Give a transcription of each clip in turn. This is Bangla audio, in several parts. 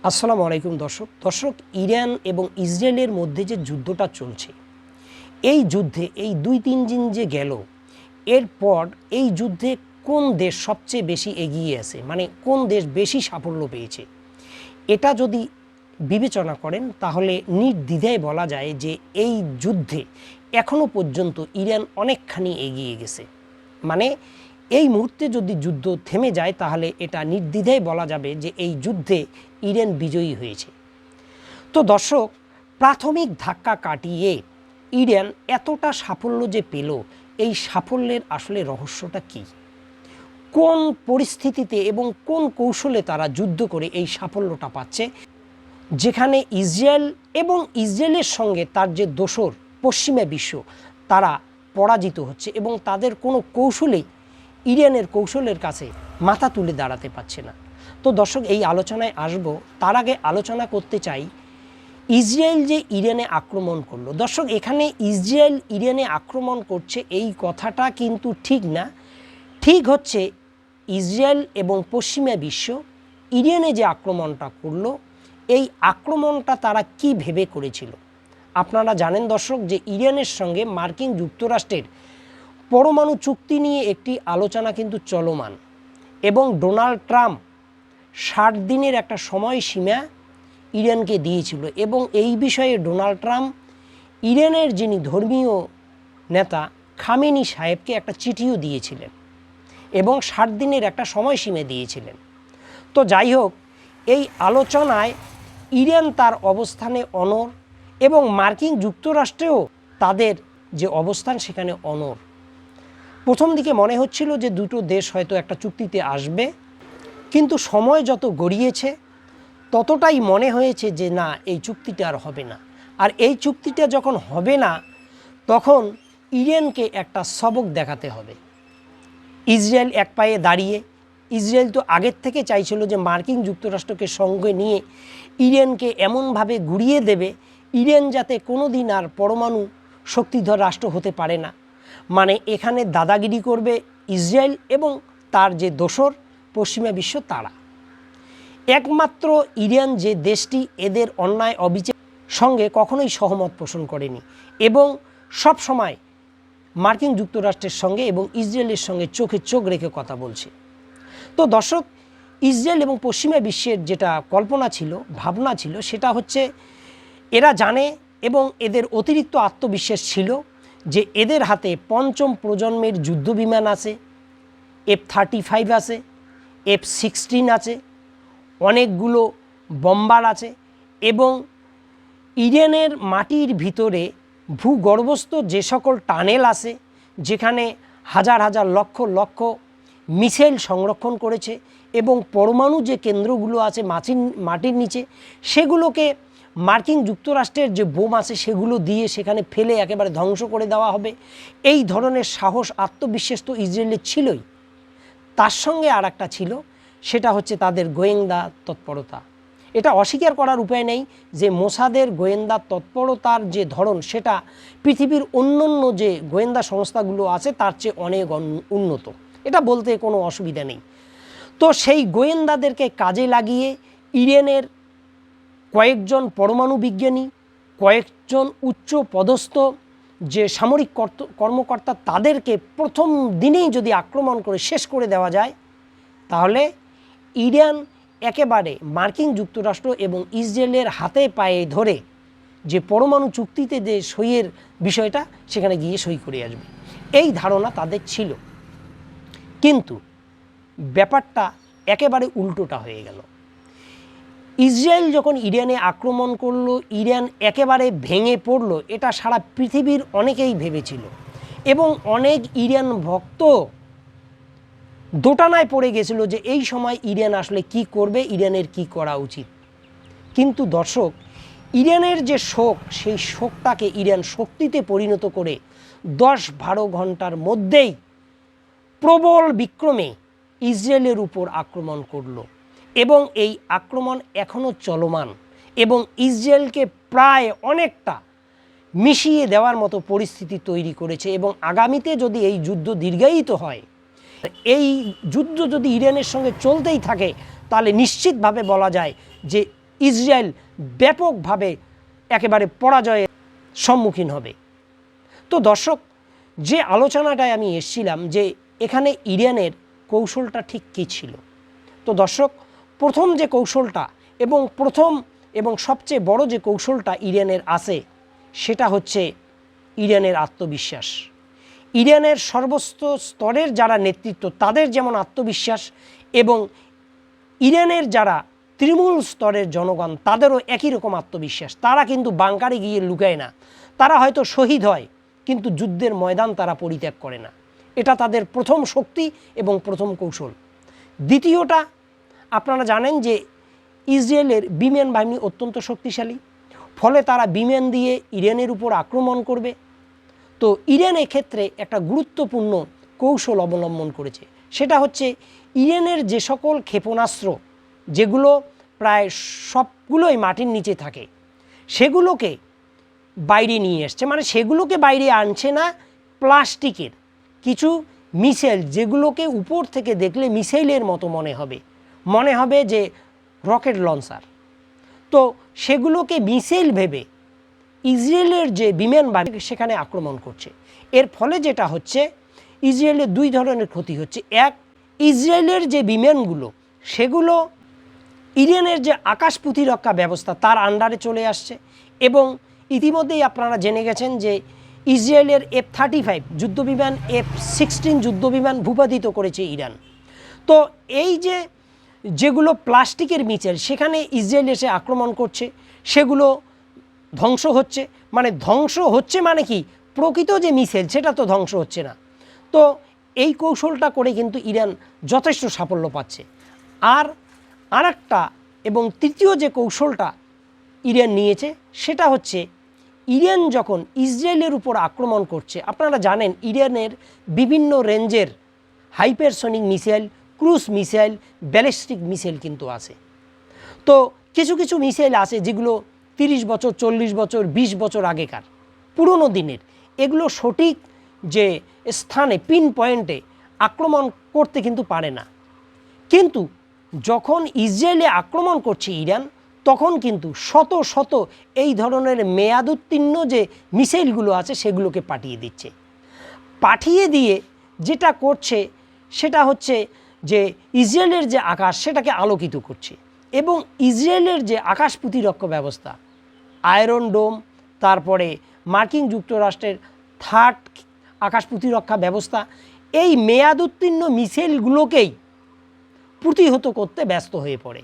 আসসালামু আলাইকুম দর্শক ইরান এবং ইসরায়েলের মধ্যে যে যুদ্ধটা চলছে, এই যুদ্ধে এই 2-3 দিন যে গেল, এরপর এই যুদ্ধে কোন দেশ সবচেয়ে বেশি এগিয়ে আছে, মানে কোন দেশ বেশি সাফল্য পেয়েছে, এটা যদি বিবেচনা করেন তাহলে নির্দ্বিধায় বলা যায় যে এই যুদ্ধে এখনও পর্যন্ত ইরান অনেকখানি এগিয়ে গেছে। মানে এই মুহূর্তে যদি যুদ্ধ থেমে যায় তাহলে এটা নির্দ্বিধায় বলা যাবে যে এই যুদ্ধে ইরান বিজয়ী হয়েছে। তো দর্শক, প্রাথমিক ধাক্কা কাটিয়ে ইরান এতটা সাফল্য যে পেল, এই সাফল্যের আসলে রহস্যটা কী, কোন পরিস্থিতিতে এবং কোন কৌশলে তারা যুদ্ধ করে এই সাফল্যটা পাচ্ছে, যেখানে ইসরায়েল এবং ইসরায়েলের সঙ্গে তার যে দোসর পশ্চিমা বিশ্ব তারা পরাজিত হচ্ছে এবং তাদের কোনো কৌশলেই ইরানের কৌশলের কাছে মাথা তুলে দাঁড়াতে পারছে না। তো দর্শক, এই আলোচনায় আসব। তার আগে আলোচনা করতে চাই ইসরায়েল যে ইরানে আক্রমণ করলো। দর্শক, এখানে ইসরায়েল ইরানে আক্রমণ করছে এই কথাটা কিন্তু ঠিক না। ঠিক হচ্ছে ইসরায়েল এবং পশ্চিমা বিশ্ব ইরানে যে আক্রমণটা করলো, এই আক্রমণটা তারা কি ভেবে করেছিল। আপনারা জানেন দর্শক যে ইরানের সঙ্গে মার্কিন যুক্তরাষ্ট্রের পরমাণু চুক্তি নিয়ে একটি আলোচনা কিন্তু চলমান এবং ডোনাল্ড ট্রাম্প 60 দিনের একটা সময়সীমা ইরানকে দিয়েছিল এবং এই বিষয়ে ডোনাল্ড ট্রাম্প ইরানের যিনি ধর্মীয় নেতা খামেনি সাহেবকে একটা চিঠিও দিয়েছিলেন এবং 60 দিনের একটা সময়সীমা দিয়েছিলেন। তো যাই হোক, এই আলোচনায় ইরান তার অবস্থানে অনড় এবং মার্কিন যুক্তরাষ্ট্রেও তাদের যে অবস্থান সেখানে অনড়। প্রথম দিকে মনে হচ্ছিল যে দুটো দেশ হয়তো একটা চুক্তিতে আসবে, কিন্তু সময় যত গড়িয়েছে ততটাই মনে হয়েছে যে না, এই চুক্তিটা আর হবে না। আর এই চুক্তিটা যখন হবে না, তখন ইরানকে একটা সবক দেখাতে হবে। ইসরায়েল এক পায়ে দাঁড়িয়ে, ইসরায়েল তো আগের থেকে চাইছিল যে মার্কিন যুক্তরাষ্ট্রকে সঙ্গে নিয়ে ইরানকে এমনভাবে গুড়িয়ে দেবে ইরান যাতে কোনো দিন আর পরমাণু শক্তিধর রাষ্ট্র হতে পারে না। মানে এখানে দাদাগিরি করবে ইসরায়েল এবং তার যে দোসর পশ্চিমা বিশ্ব তারা। একমাত্র ইরান যে দেশটি এদের অন্যায় অবিচার সঙ্গে কখনোই সহমত পোষণ করেনি এবং সব সময় মার্কিন যুক্তরাষ্ট্রের সঙ্গে এবং ইসরায়েলের সঙ্গে চোখে চোখ রেখে কথা বলছে। তো দর্শক, ইসরায়েল এবং পশ্চিমা বিশ্বের যেটা কল্পনা ছিল, ভাবনা ছিল, সেটা হচ্ছে এরা জানে এবং এদের অতিরিক্ত আত্মবিশ্বাস ছিল যে এদের হাতে পঞ্চম প্রজন্মের যুদ্ধবিমান আছে, F-35 আছে, F-16 আছে, অনেকগুলো বম্বার আছে এবং ইরানের মাটির ভিতরে ভূগর্ভস্থ যে সকল টানেল আছে, যেখানে হাজার হাজার লক্ষ লক্ষ মিসাইল সংরক্ষণ করেছে এবং পরমাণু যে কেন্দ্রগুলো আছে মাটির নিচে, সেগুলোকে মার্কিন যুক্তরাষ্ট্রের যে বোম আছে সেগুলো দিয়ে সেখানে ফেলে একেবারে ধ্বংস করে দেওয়া হবে। এই ধরনের সাহস, আত্মবিশ্বাস তো ইসরায়েলের ছিলই। তার সঙ্গে আর একটা ছিল, সেটা হচ্ছে তাদের গোয়েন্দা তৎপরতা। এটা অস্বীকার করার উপায় নেই যে মোসাদের গোয়েন্দা তৎপরতার যে ধরন, সেটা পৃথিবীর অন্যান্য যে গোয়েন্দা সংস্থাগুলো আছে তার চেয়ে অনেক উন্নত। এটা বলতে কোনো অসুবিধা নেই। তো সেই গোয়েন্দাদেরকে কাজে লাগিয়ে ইরানের কয়েকজন পরমাণু বিজ্ঞানী, কয়েকজন উচ্চ পদস্থ যে সামরিক কর্মকর্তা, তাদেরকে প্রথম দিনেই যদি আক্রমণ করে শেষ করে দেওয়া যায়, তাহলে ইরান একেবারে মার্কিন যুক্তরাষ্ট্র এবং ইসরায়েলের হাতে পায়ে ধরে যে পরমাণু চুক্তিতে যে সইয়ের বিষয়টা, সেখানে গিয়ে সই করে আসবে, এই ধারণা তাদের ছিল। কিন্তু ব্যাপারটা একেবারে উল্টোটা হয়ে গেল। ইসরায়েল যখন ইরানে আক্রমণ করলো, ইরান একেবারে ভেঙে পড়লো, এটা সারা পৃথিবীর অনেকেই ভেবেছিল এবং অনেক ইরান ভক্ত দোটানায় পড়ে গেছিল যে এই সময় ইরান আসলে কি করবে, ইরানের কি করা উচিত। কিন্তু দর্শক, ইরানের যে শোক, সেই শোকটাকে ইরান শক্তিতে পরিণত করে 10-12 ঘন্টার মধ্যেই প্রবল বিক্রমে ইসরায়েলের উপর আক্রমণ করলো এবং এই আক্রমণ এখনও চলমান এবং ইসরায়েলকে প্রায় অনেকটা মিশিয়ে দেওয়ার মতো পরিস্থিতি তৈরি করেছে এবং আগামীতে যদি এই যুদ্ধ দীর্ঘায়িত হয়, এই যুদ্ধ যদি ইরানের সঙ্গে চলতেই থাকে, তাহলে নিশ্চিতভাবে বলা যায় যে ইসরায়েল ব্যাপকভাবে একেবারে পরাজয়ের সম্মুখীন হবে। তো দর্শক, যে আলোচনাটায় আমি এসেছিলাম যে এখানে ইরানের কৌশলটা ঠিক কী ছিল, তো দর্শক, প্রথম যে কৌশলটা এবং সবচেয়ে বড় যে কৌশলটা ইরানের আছে সেটা হচ্ছে ইরানের আত্মবিশ্বাস। ইরানের সর্বস্ত স্তরের যারা নেতৃত্ব তাদের যেমন আত্মবিশ্বাস, এবং ইরানের যারা তৃণমূল স্তরের জনগণ তাদেরও একই রকম আত্মবিশ্বাস। তারা কিন্তু বাংকারে গিয়ে লুকায় না, তারা হয়তো শহীদ হয় কিন্তু যুদ্ধের ময়দান তারা পরিত্যাগ করে না। এটা তাদের প্রথম শক্তি এবং প্রথম কৌশল। দ্বিতীয়টা, আপনারা জানেন যে ইসরায়েলের বিমান বাহিনী অত্যন্ত শক্তিশালী, ফলে তারা বিমান দিয়ে ইরানের উপর আক্রমণ করবে। তো ইরান এক্ষেত্রে একটা গুরুত্বপূর্ণ কৌশল অবলম্বন করেছে, সেটা হচ্ছে ইরানের যে সকল ক্ষেপণাস্ত্র যেগুলো প্রায় সবগুলোই মাটির নিচে থাকে সেগুলোকে বাইরে নিয়ে এসছে, মানে সেগুলোকে বাইরে আনছে না, প্লাস্টিকের কিছু মিসাইল যেগুলোকে উপর থেকে দেখলে মিসাইলের মতো মনে হবে যে রকেট লঞ্চার, তো সেগুলোকে মিসাইল ভেবে ইসরায়েলের যে বিমান বাহিনী সেখানে আক্রমণ করছে। এর ফলে যেটা হচ্ছে, ইসরায়েলের দুই ধরনের ক্ষতি হচ্ছে। এক, ইসরায়েলের যে বিমানগুলো সেগুলো ইরানের যে আকাশ প্রতিরক্ষা ব্যবস্থা তার আন্ডারে চলে আসছে, এবং ইতিমধ্যেই আপনারা জেনে গেছেন যে ইসরায়েলের F-35 যুদ্ধবিমান, F-16 যুদ্ধবিমান ভূপাতিত করেছে ইরান। তো এই যেগুলো প্লাস্টিকের মিসাইল সেখানে ইসরায়েল এসে আক্রমণ করছে, সেগুলো ধ্বংস হচ্ছে। মানে কি, প্রকৃত যে মিসাইল সেটা তো ধ্বংস হচ্ছে না। তো এই কৌশলটা করে কিন্তু ইরান যথেষ্ট সাফল্য পাচ্ছে। আর একটা এবং তৃতীয় যে কৌশলটা ইরান নিয়েছে সেটা হচ্ছে, ইরান যখন ইসরায়েলের উপর আক্রমণ করছে, আপনারা জানেন ইরানের বিভিন্ন রেঞ্জের hypersonic missile, cruise missile, ballistic missile কিন্তু আছে। তো কিছু কিছু মিসাইল আছে যেগুলো 30 বছর, 40 বছর, 20 বছর আগেকার পুরনো দিনের, এগুলো সঠিক যে স্থানে পিন পয়েন্টে আক্রমণ করতে কিন্তু পারে না। কিন্তু যখন ইসরায়েলে আক্রমণ করছে ইরান, তখন কিন্তু শত শত এই ধরনের মেয়াদোত্তীর্ণ যে মিসাইলগুলো আছে সেগুলোকে পাঠিয়ে দিয়ে যেটা করছে সেটা হচ্ছে যে ইসরায়েলের যে আকাশ সেটাকে আলোকিত করছে, এবং ইসরায়েলের যে আকাশ প্রতিরক্ষা ব্যবস্থা, আয়রন ডোম, তারপরে মার্কিন যুক্তরাষ্ট্রের থার্ড আকাশ প্রতিরক্ষা ব্যবস্থা, এই মেয়াদোত্তীর্ণ মিসাইলগুলোকেই প্রতিহত করতে ব্যস্ত হয়ে পড়ে।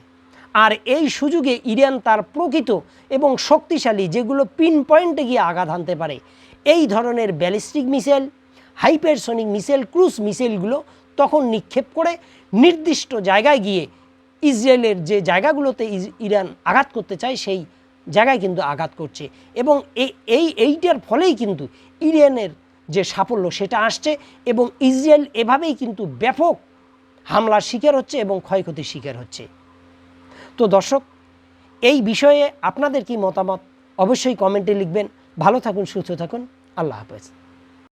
আর এই সুযোগে ইরান তার প্রকৃত এবং শক্তিশালী যেগুলো পিন পয়েন্টে গিয়ে আঘাত হানতে পারে এই ধরনের ballistic missile, hypersonic missile, cruise মিসাইলগুলো তখন নিক্ষেপ করে নির্দিষ্ট জায়গায় গিয়ে ইসরায়েলের যে জায়গাগুলোতে ইরান আঘাত করতে চায় সেই জায়গায় কিন্তু আঘাত করছে, এবং এইটার ফলেই কিন্তু ইরানের যে সাফল্য সেটা আসছে, এবং ইসরায়েল এভাবেই কিন্তু ব্যাপক হামলার শিকার হচ্ছে এবং ক্ষয়ক্ষতির শিকার হচ্ছে। তো দর্শক, এই বিষয়ে আপনাদের কি মতামত অবশ্যই কমেন্টে লিখবেন। ভালো থাকুন, সুস্থ থাকুন, আল্লাহ হাফেজ।